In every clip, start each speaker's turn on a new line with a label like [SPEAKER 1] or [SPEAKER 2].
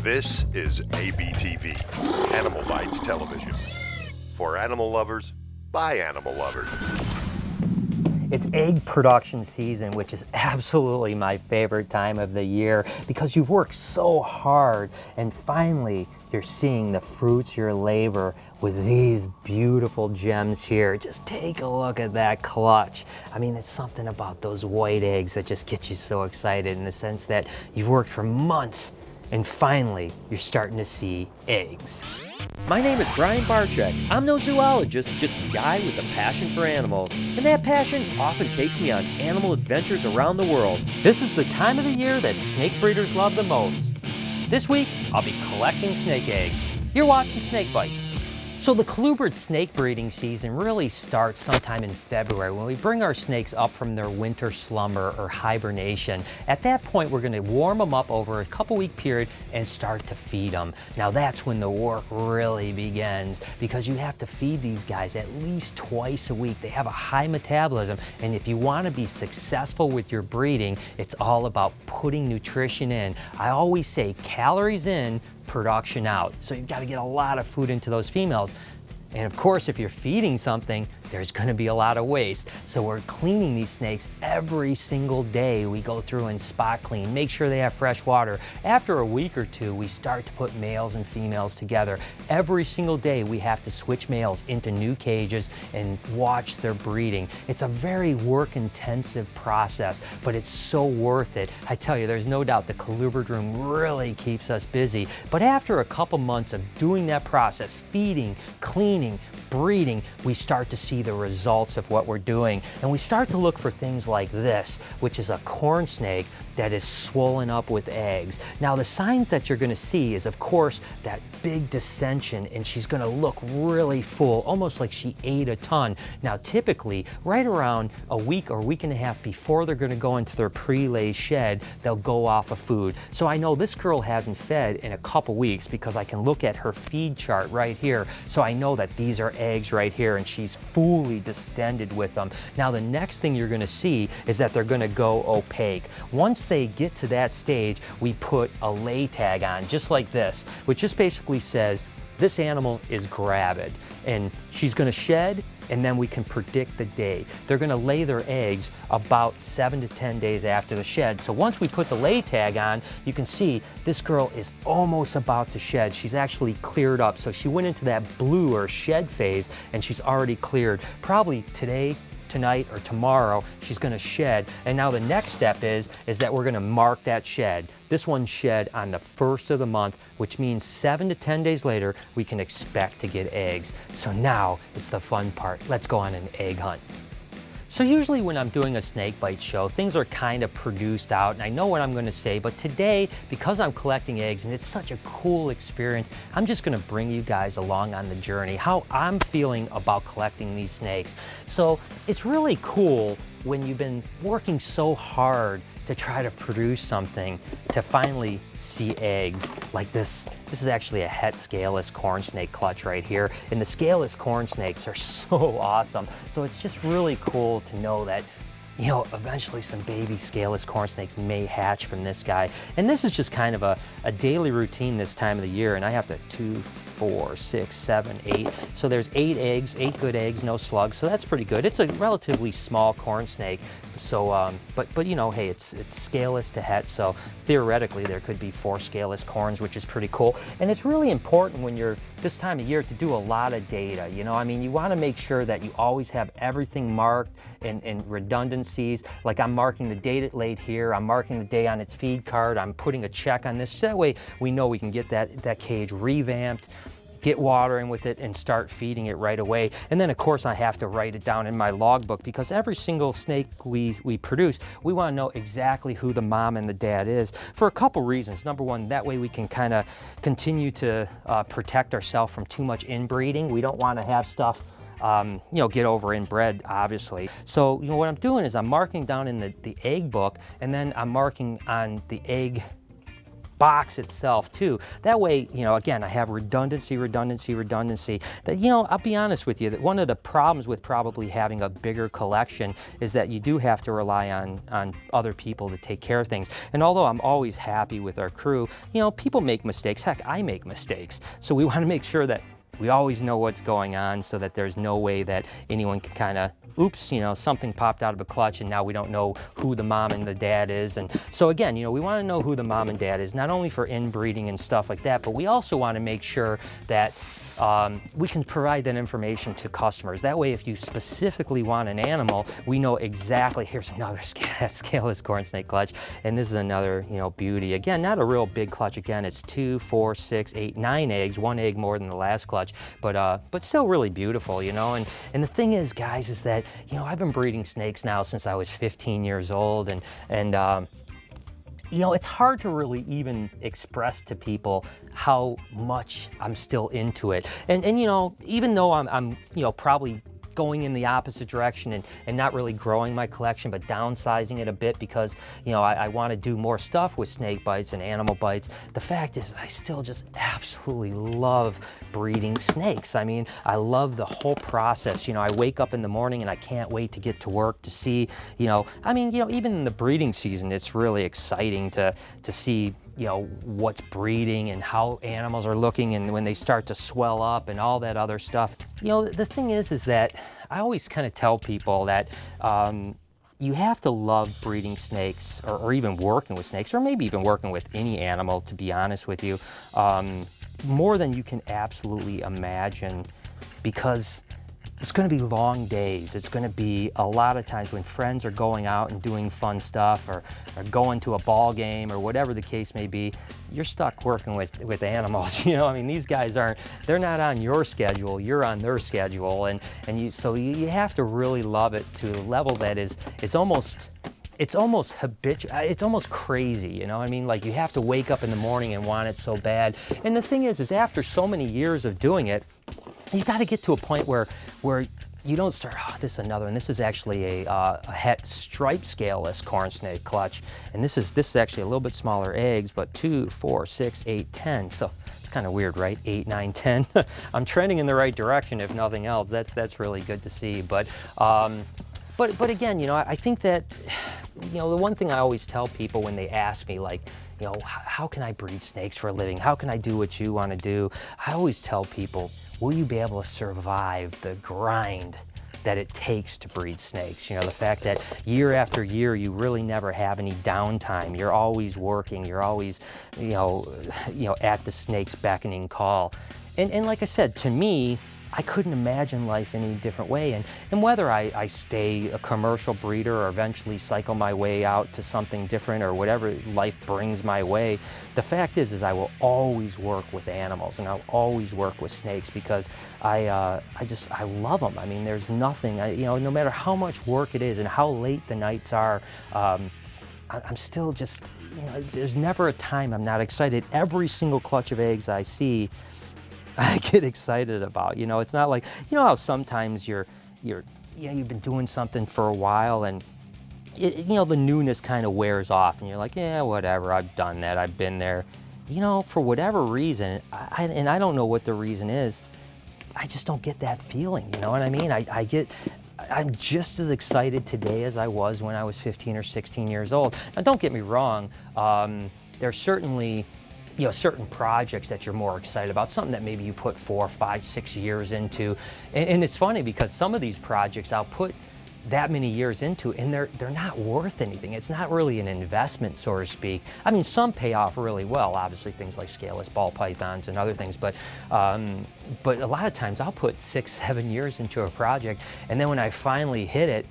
[SPEAKER 1] This is ABTV, Animal Bites Television. For animal lovers, by animal lovers.
[SPEAKER 2] It's egg production season, which is absolutely my favorite time of the year because you've worked so hard and finally you're seeing the fruits of your labor with these beautiful gems here. Just take a look at that clutch. I mean, it's something about those white eggs that just gets you so excited in the sense that you've worked for months and finally you're starting to see eggs.
[SPEAKER 3] My name is Brian Barczyk. I'm no zoologist, just a guy with a passion for animals. And that passion often takes me on animal adventures around the world.
[SPEAKER 2] This is the time of the year that snake breeders love the most. This week, I'll be collecting snake eggs. You're watching Snake Bites. So the Colubrid snake breeding season really starts sometime in February when we bring our snakes up from their winter slumber or hibernation. At that point, we're going to warm them up over a couple-week period and start to feed them. Now that's when the work really begins because you have to feed these guys at least twice a week. They have a high metabolism, and if you want to be successful with your breeding, it's all about putting nutrition in. I always say calories in, production out. So you've got to get a lot of food into those females. And of course, if you're feeding something, there's going to be a lot of waste. So we're cleaning these snakes every single day. We go through and spot clean, make sure they have fresh water. After a week or two, we start to put males and females together. Every single day, we have to switch males into new cages and watch their breeding. It's a very work-intensive process, but it's so worth it. I tell you, there's no doubt the Colubrid room really keeps us busy. But after a couple months of doing that process, feeding, cleaning, breeding, we start to see the results of what we're doing. And we start to look for things like this, which is a corn snake that is swollen up with eggs. Now the signs that you're gonna see is of course that big dissension, and she's gonna look really full, almost like she ate a ton. Now typically, right around a week or week and a half before they're gonna go into their pre-lay shed, they'll go off of food. So I know this girl hasn't fed in a couple weeks because I can look at her feed chart right here. So I know that these are eggs right here and she's fully distended with them. Now the next thing you're gonna see is that they're gonna go opaque. Once they get to that stage, we put a lay tag on, just like this, which just basically says, this animal is gravid, and she's gonna shed, and then we can predict the day. They're gonna lay their eggs about 7 to 10 days after the shed. So once we put the lay tag on, you can see this girl is almost about to shed. She's actually cleared up. So she went into that blue or shed phase, and she's already cleared. Probably today, tonight, or tomorrow, she's gonna shed. And now the next step is that we're gonna mark that shed. This one shed on the 1st of the month, which means 7 to 10 days later, we can expect to get eggs. So now it's the fun part. Let's go on an egg hunt. So usually when I'm doing a Snake Bite show, things are kind of produced out and I know what I'm going to say, but today, because I'm collecting eggs and it's such a cool experience, I'm just going to bring you guys along on the journey, how I'm feeling about collecting these snakes. So it's really cool when you've been working so hard to try to produce something to finally see eggs like this. This is actually a het scaleless corn snake clutch right here. And the scaleless corn snakes are so awesome. So it's just really cool to know that, you know, eventually some baby scaleless corn snakes may hatch from this guy. And this is just kind of a daily routine this time of the year. And I have to 2, 4, 6, 7, 8. So there's 8 eggs, 8 good eggs, no slugs. So that's pretty good. It's a relatively small corn snake. So, but you know, hey, it's scaleless to het. So theoretically, there could be 4 scaleless corns, which is pretty cool. And it's really important when you're this time of year to do a lot of data. You know, I mean, you want to make sure that you always have everything marked and redundancies. Like I'm marking the date it laid here. I'm marking the day on its feed card. I'm putting a check on this. So that way we know we can get that cage revamped, get watering with it, and start feeding it right away. And then of course I have to write it down in my logbook because every single snake we produce, we want to know exactly who the mom and the dad is for a couple reasons. Number one, that way we can kind of continue to protect ourselves from too much inbreeding. We don't want to have stuff you know, get over inbred, obviously. So, you know, what I'm doing is I'm marking down in the egg book, and then I'm marking on the egg box itself too. That way, you know, again, I have redundancy. That, you know, I'll be honest with you, that one of the problems with probably having a bigger collection is that you do have to rely on other people to take care of things. And although I'm always happy with our crew, you know, people make mistakes. Heck, I make mistakes. So we want to make sure that we always know what's going on so that there's no way that anyone can kind of, oops, you know, something popped out of a clutch and now we don't know who the mom and the dad is. And so again, you know, we want to know who the mom and dad is, not only for inbreeding and stuff like that, but we also want to make sure that we can provide that information to customers. That way, if you specifically want an animal, we know exactly, here's another scaleless corn snake clutch, and this is another, you know, beauty. Again, not a real big clutch. Again, it's 2, 4, 6, 8, 9 eggs, 1 egg more than the last clutch, but still really beautiful, you know. And the thing is, guys, is that, you know, I've been breeding snakes now since I was 15 years old, and you know, it's hard to really even express to people how much I'm still into it. And you know, even though I'm you know, probably going in the opposite direction and not really growing my collection, but downsizing it a bit because, you know, I want to do more stuff with snake bites and animal bites. The fact is, I still just absolutely love breeding snakes. I mean, I love the whole process. You know, I wake up in the morning and I can't wait to get to work to see, you know, I mean, you know, even in the breeding season, it's really exciting to see, you know, what's breeding and how animals are looking and when they start to swell up and all that other stuff. You know, the thing is that I always kind of tell people that you have to love breeding snakes or even working with snakes, or maybe even working with any animal, to be honest with you, more than you can absolutely imagine, because it's going to be long days. It's going to be a lot of times when friends are going out and doing fun stuff or going to a ball game or whatever the case may be, you're stuck working with animals. You know, I mean, these guys they're not on your schedule, you're on their schedule. So you have to really love it to a level that it's almost habitual, it's almost crazy, you know? I mean, like, you have to wake up in the morning and want it so bad. And the thing is after so many years of doing it, you got to get to a point where you don't start, oh, this is another, and this is actually a het striped scaleless corn snake clutch. And this is actually a little bit smaller eggs, but 2, 4, 6, 8, 10. So it's kind of weird, right? 8, 9, 10. I'm trending in the right direction, if nothing else. That's really good to see. But again, you know, I think that, you know, the one thing I always tell people when they ask me, like, you know, how can I breed snakes for a living? How can I do what you want to do? I always tell people, will you be able to survive the grind that it takes to breed snakes? You know, the fact that year after year, you really never have any downtime. You're always working. You're always, you know, at the snake's beckoning call. And like I said, to me, I couldn't imagine life any different way. And whether I stay a commercial breeder or eventually cycle my way out to something different or whatever life brings my way, the fact is I will always work with animals and I'll always work with snakes because I love them. I mean, there's nothing, you know, no matter how much work it is and how late the nights are, I'm still just, you know, there's never a time I'm not excited. Every single clutch of eggs I see, I get excited about. You know, it's not like, you know how sometimes you've been doing something for a while and you know, the newness kind of wears off and you're like, yeah, whatever, I've done that, I've been there. You know, for whatever reason, and I don't know what the reason is, I just don't get that feeling, you know what I mean? I'm just as excited today as I was when I was 15 or 16 years old. Now, don't get me wrong, there's certainly, you know, certain projects that you're more excited about, something that maybe you put 4, 5, 6 years into. And it's funny because some of these projects I'll put that many years into and they're not worth anything. It's not really an investment, so to speak. I mean, some pay off really well, obviously things like scaleless ball pythons and other things, but a lot of times I'll put 6, 7 years into a project and then when I finally hit it,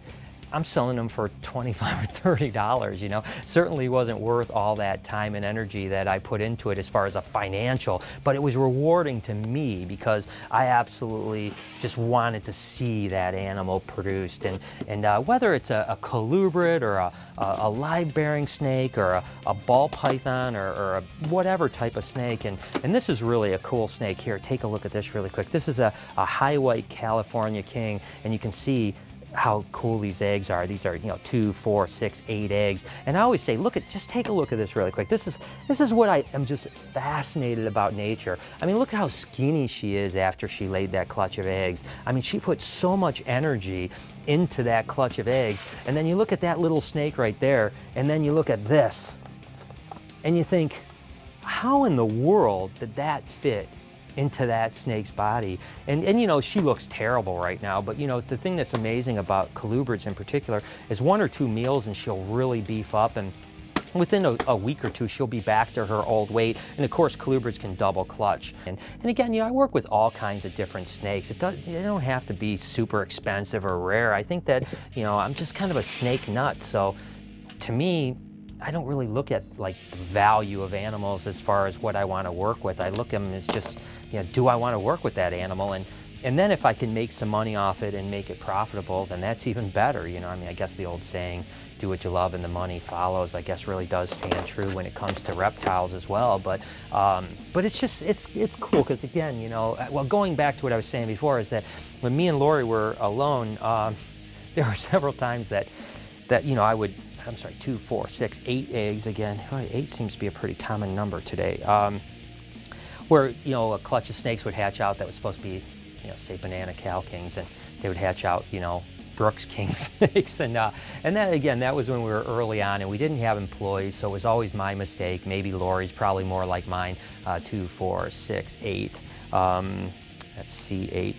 [SPEAKER 2] I'm selling them for $25 or $30, you know. Certainly wasn't worth all that time and energy that I put into it as far as a financial, but it was rewarding to me because I absolutely just wanted to see that animal produced. And whether it's a colubrid or a live-bearing snake or a ball python or a whatever type of snake, and this is really a cool snake here. Take a look at this really quick. This is a high white California king, and you can see how cool these eggs are. These are, 2, 4, 6, 8 eggs. And I always say, just take a look at this really quick. This is what I am just fascinated about nature. I mean, look at how skinny she is after she laid that clutch of eggs. I mean, she put so much energy into that clutch of eggs. And then you look at that little snake right there, and then you look at this, and you think, how in the world did that fit into that snake's body? And she looks terrible right now, but the thing that's amazing about colubrids in particular is 1 or 2 meals and she'll really beef up, and within a week or 2 she'll be back to her old weight. And of course colubrids can double clutch. And again, I work with all kinds of different snakes. They don't have to be super expensive or rare. I think that I'm just kind of a snake nut, so to me, I don't really look at like the value of animals as far as what I want to work with. I look at them as just, do I want to work with that animal? And then if I can make some money off it and make it profitable, then that's even better. I mean, I guess the old saying, do what you love and the money follows, I guess really does stand true when it comes to reptiles as well. But it's just, it's cool because again, well, going back to what I was saying before is that when me and Lori were alone, there were several times that I would, 2, 4, 6, 8 eggs again. 8 seems to be a pretty common number today. Where a clutch of snakes would hatch out that was supposed to be, say banana cow kings, and they would hatch out, Brooks king snakes, and that again, that was when we were early on, and we didn't have employees, so it was always my mistake. Maybe Lori's probably more like mine. 2, 4, 6, 8. That's C8.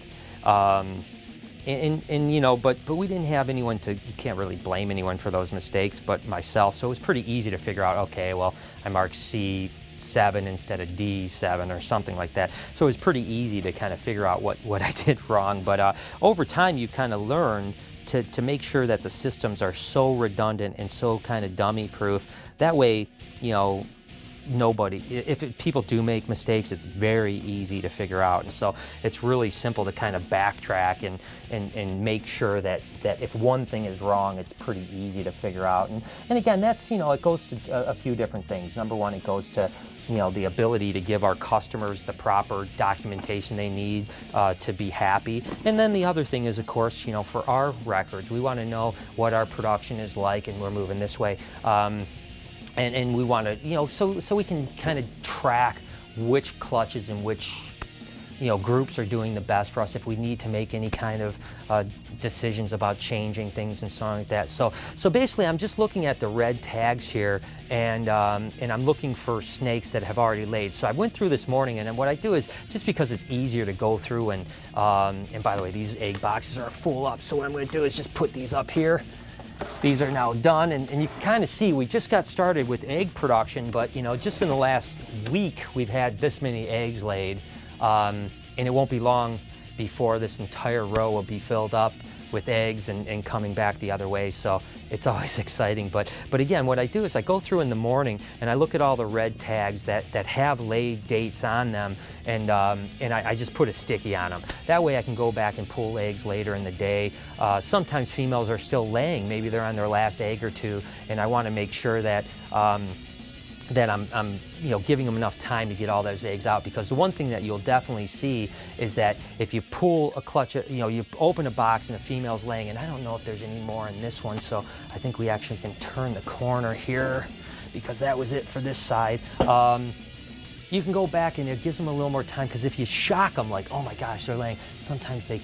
[SPEAKER 2] But we didn't have anyone you can't really blame anyone for those mistakes but myself, so it was pretty easy to figure out, okay, well, I marked C7 instead of D7 or something like that. So it was pretty easy to kind of figure out what I did wrong. But over time, you kind of learn to make sure that the systems are so redundant and so kind of dummy proof. That way, people do make mistakes, it's very easy to figure out. And so it's really simple to kind of backtrack and make sure that if one thing is wrong, it's pretty easy to figure out. And again, that's, it goes to a few different things. Number one, it goes to, the ability to give our customers the proper documentation they need to be happy. And then the other thing is, of course, for our records, we want to know what our production is like and we're moving this way. And we want to, so we can kind of track which clutches and which, groups are doing the best for us if we need to make any kind of decisions about changing things and so on like that. So basically, I'm just looking at the red tags here, and I'm looking for snakes that have already laid. So I went through this morning, and then what I do is, just because it's easier to go through, and by the way, these egg boxes are full up. So what I'm going to do is just put these up here. These are now done, and you can kind of see we just got started with egg production, but just in the last week we've had this many eggs laid, and it won't be long before this entire row will be filled up with eggs and coming back the other way. So it's always exciting. But again, what I do is I go through in the morning and I look at all the red tags that have laid dates on them, and I just put a sticky on them. That way I can go back and pull eggs later in the day. Sometimes females are still laying, maybe they're on their last egg or two, and I want to make sure that I'm giving them enough time to get all those eggs out, because the one thing that you'll definitely see is that if you pull a clutch, you open a box and the female's laying, and I don't know if there's any more in this one, so I think we actually can turn the corner here because that was it for this side. You can go back and it gives them a little more time, because if you shock them like, oh my gosh, they're laying, sometimes they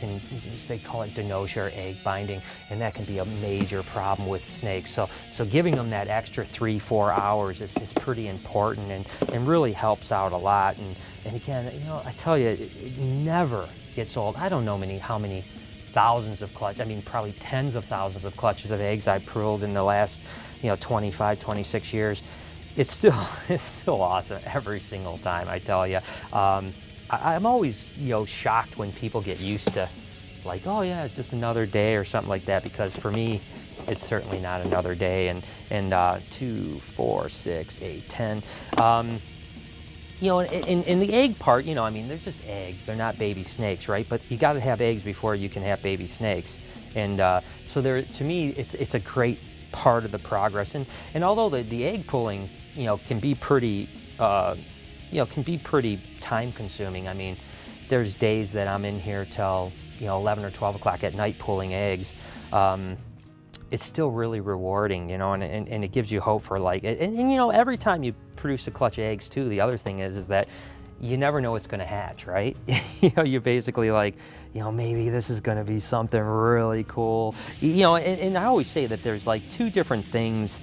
[SPEAKER 2] call it denosia or egg binding, and that can be a major problem with snakes. So giving them that extra 3-4 hours is pretty important and really helps out a lot. And again, I tell you, it never gets old. I don't know how many thousands of clutches, I mean probably tens of thousands of clutches of eggs I've pulled in the last 25, 26 years. It's still awesome every single time, I tell you. I'm always shocked when people get used to, like, oh yeah, it's just another day or something like that, because for me it's certainly not another day. And 2, 4, 6, 8, 10. In the egg part, I mean, they're just eggs. They're not baby snakes, right? But you got to have eggs before you can have baby snakes. And so to me, it's a great part of the progress. And although the egg pulling, can be pretty, time consuming. I mean, there's days that I'm in here till 11 or 12 o'clock at night pulling eggs. it's still really rewarding, you know, and it gives you hope for like, and you know, every time you produce a clutch of eggs too, the other thing is that you never know what's going to hatch, right? You know, you're basically like, you know, maybe this is going to be something really cool. You know, and I always say that there's like two different things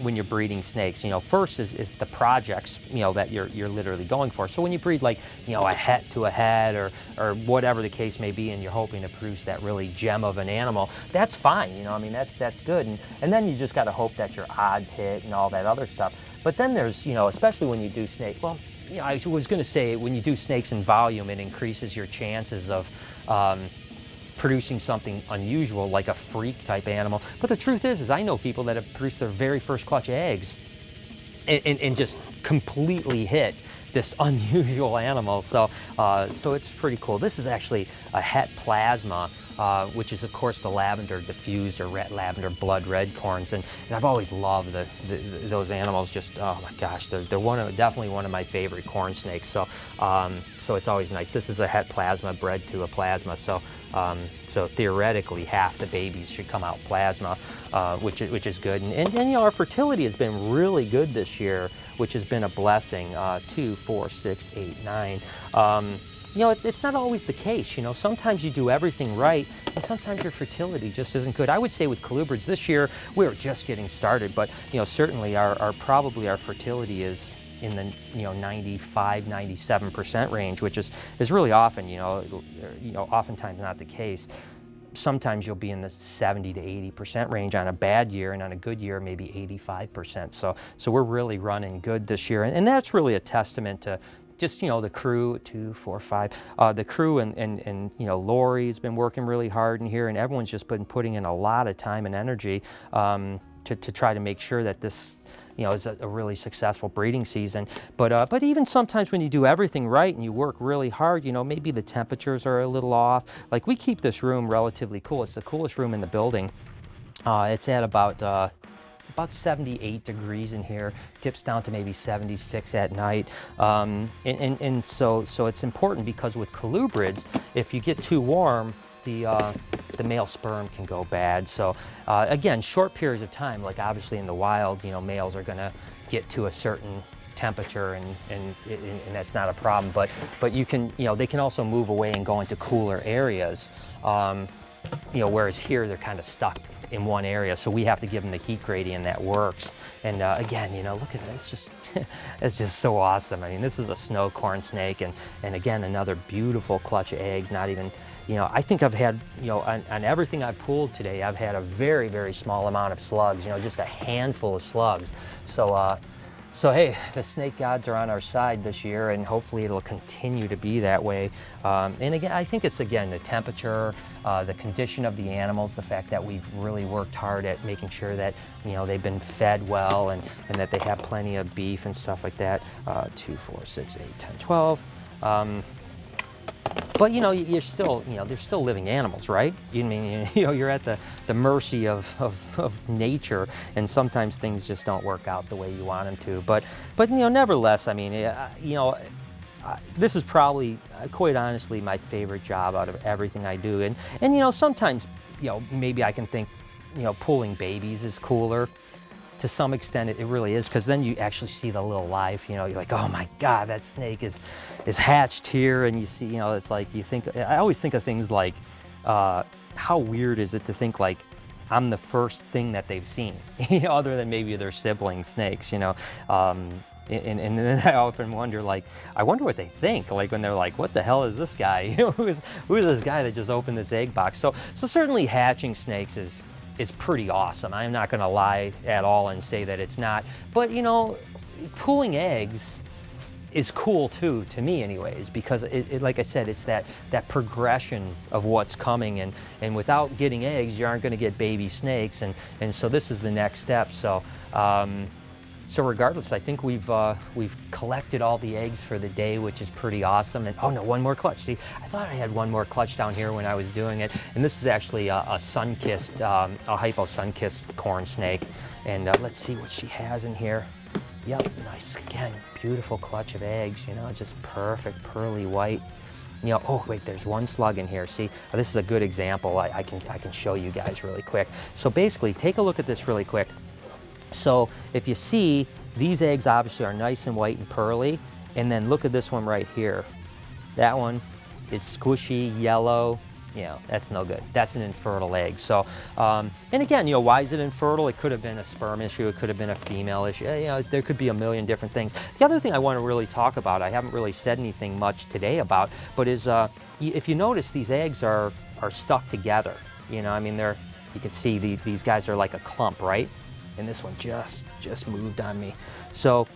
[SPEAKER 2] when you're breeding snakes. You know, first is the projects, you know, that you're literally going for. So when you breed like, you know, a het to a head or whatever the case may be, and you're hoping to produce that really gem of an animal, that's fine. You know, I mean, that's good. And then you just got to hope that your odds hit and all that other stuff. But then there's, you know, especially when you do snake, well, you know, I was going to say when you do snakes in volume, it increases your chances of producing something unusual, like a freak type animal. But the truth is I know people that have produced their very first clutch of eggs and just completely hit this unusual animal. So it's pretty cool. This is actually a het plasma, which is of course the lavender diffused or lavender blood red corns, and I've always loved those animals. Just, oh my gosh, they're definitely one of my favorite corn snakes. So it's always nice. This is a het plasma bred to a plasma, so theoretically half the babies should come out plasma, which is good. And you know, our fertility has been really good this year, which has been a blessing. 2, 4, 6, 8, 9. You know, it's not always the case. You know, sometimes you do everything right, and sometimes your fertility just isn't good. I would say with colubrids this year, we're just getting started, but you know, certainly our fertility is in the, you know, 95, 97% range, which is really often, you know, oftentimes not the case. Sometimes you'll be in the 70 to 80% range on a bad year, and on a good year, maybe 85%. So we're really running good this year, and that's really a testament to just, you know, the crew, 2, 4, 5, the crew and you know, Lori's been working really hard in here, and everyone's just been putting in a lot of time and energy to try to make sure that this, you know, is a really successful breeding season. But even sometimes when you do everything right and you work really hard, you know, maybe the temperatures are a little off. Like, we keep this room relatively cool. It's the coolest room in the building. It's at about 78 degrees in here, dips down to maybe 76 at night. And so it's important, because with colubrids, if you get too warm, the male sperm can go bad. So again, short periods of time, like obviously in the wild, you know, males are gonna get to a certain temperature and that's not a problem, but you can, you know, they can also move away and go into cooler areas, you know, whereas here they're kind of stuck in one area, so we have to give them the heat gradient that works. And again, you know, look at it, it's just it's just so awesome. I mean, this is a snow corn snake, and again, another beautiful clutch of eggs. Not even, you know, I think I've had, you know, on everything I've pulled today, I've had a very, very small amount of slugs, you know, just a handful of slugs. So hey, the snake gods are on our side this year, and hopefully it'll continue to be that way. And again, I think it's, again, the temperature, the condition of the animals, the fact that we've really worked hard at making sure that, you know, they've been fed well, and that they have plenty of beef and stuff like that. 2, 4, 6, 8, 10, 12. But you know, you're still, you know, they're still living animals, right? You mean, you know, you're at the mercy of nature, and sometimes things just don't work out the way you want them to. But you know, nevertheless, I mean, you know, this is probably, quite honestly, my favorite job out of everything I do. And you know, sometimes, you know, maybe I can think, you know, pulling babies is cooler. To some extent, it really is, because then you actually see the little life. You know, you're like, oh my God, that snake is hatched here, and you see, you know, it's like, you think, I always think of things like, how weird is it to think like I'm the first thing that they've seen, you know, other than maybe their sibling snakes, you know. And then I often wonder, like, I wonder what they think, like when they're like, what the hell is this guy? You know, who is this guy that just opened this egg box? So certainly hatching snakes is pretty awesome. I'm not gonna lie at all and say that it's not. But you know, pulling eggs is cool too, to me anyways, because it like I said, it's that progression of what's coming, and without getting eggs, you aren't gonna get baby snakes, and so this is the next step. So so regardless, I think we've collected all the eggs for the day, which is pretty awesome. And oh no, one more clutch. See, I thought I had one more clutch down here when I was doing it. And this is actually a sun-kissed, a hypo sun-kissed corn snake. And let's see what she has in here. Yep, nice, again, beautiful clutch of eggs, you know, just perfect pearly white. You know, oh wait, there's one slug in here. See, this is a good example. I can show you guys really quick. So basically, take a look at this really quick. So if you see, these eggs obviously are nice and white and pearly, and then look at this one right here. That one is squishy, yellow. You know, that's no good. That's an infertile egg. So, and again, you know, why is it infertile? It could have been a sperm issue. It could have been a female issue. You know, there could be a million different things. The other thing I want to really talk about, I haven't really said anything much today about, but is if you notice, these eggs are stuck together. You know, I mean, you can see these guys are like a clump, right? And this one just moved on me. So.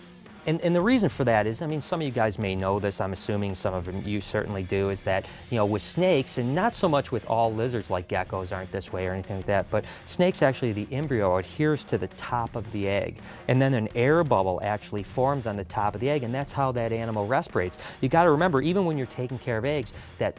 [SPEAKER 2] And the reason for that is, I mean, some of you guys may know this, I'm assuming some of you certainly do, is that, you know, with snakes, and not so much with all lizards, like geckos aren't this way or anything like that, but snakes actually, the embryo adheres to the top of the egg. And then an air bubble actually forms on the top of the egg, and that's how that animal respirates. You got to remember, even when you're taking care of eggs, that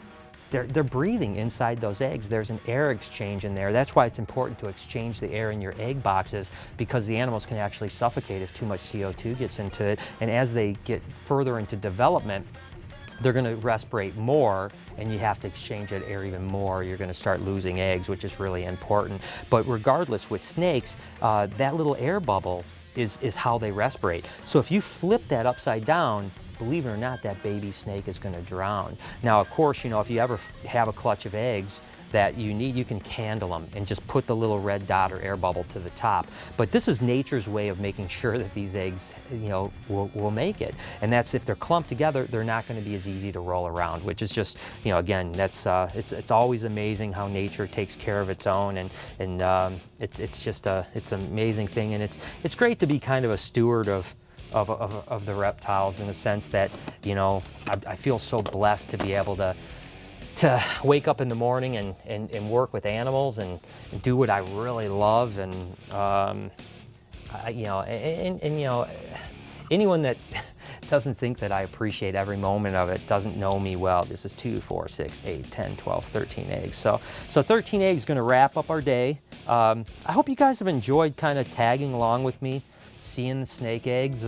[SPEAKER 2] they're breathing inside those eggs. There's an air exchange in there. That's why it's important to exchange the air in your egg boxes, because the animals can actually suffocate if too much CO2 gets into it. And as they get further into development, they're going to respirate more, and you have to exchange that air even more. You're going to start losing eggs, which is really important. But regardless, with snakes, that little air bubble is how they respirate. So if you flip that upside down, believe it or not, that baby snake is going to drown. Now, of course, you know, if you ever have a clutch of eggs that you need, you can candle them and just put the little red dot or air bubble to the top. But this is nature's way of making sure that these eggs, you know, will make it. And that's, if they're clumped together, they're not going to be as easy to roll around, which is just, you know, again, that's it's always amazing how nature takes care of its own, and it's just it's an amazing thing, and it's great to be kind of a steward of the reptiles, in the sense that, you know, I feel so blessed to be able to wake up in the morning and work with animals and do what I really love. And you know, and you know, anyone that doesn't think that I appreciate every moment of it doesn't know me well. This is 2, 4, 6, 8, 10, 12, 13 eggs. So 13 eggs is going to wrap up our day. I hope you guys have enjoyed kind of tagging along with me, seeing the snake eggs.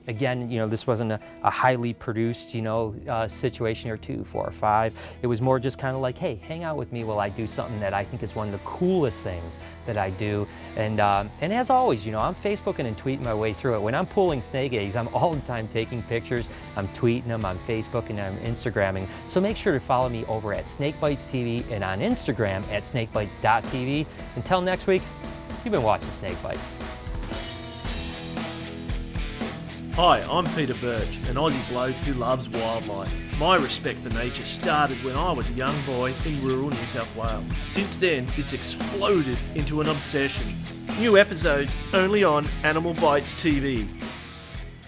[SPEAKER 2] Again, you know, this wasn't a highly produced, you know, situation here, 2, 4, 5. It was more just kind of like, hey, hang out with me while I do something that I think is one of the coolest things that I do. And as always, you know, I'm Facebooking and tweeting my way through it. When I'm pulling snake eggs, I'm all the time taking pictures. I'm tweeting them, I'm Facebooking, I'm Instagramming. So make sure to follow me over at SnakeBytesTV and on Instagram at SnakeBytes.tv. Until next week, you've been watching Snake Bites.
[SPEAKER 4] Hi, I'm Peter Birch, an Aussie bloke who loves wildlife. My respect for nature started when I was a young boy in rural New South Wales. Since then, it's exploded into an obsession. New episodes only on AnimalBytesTV.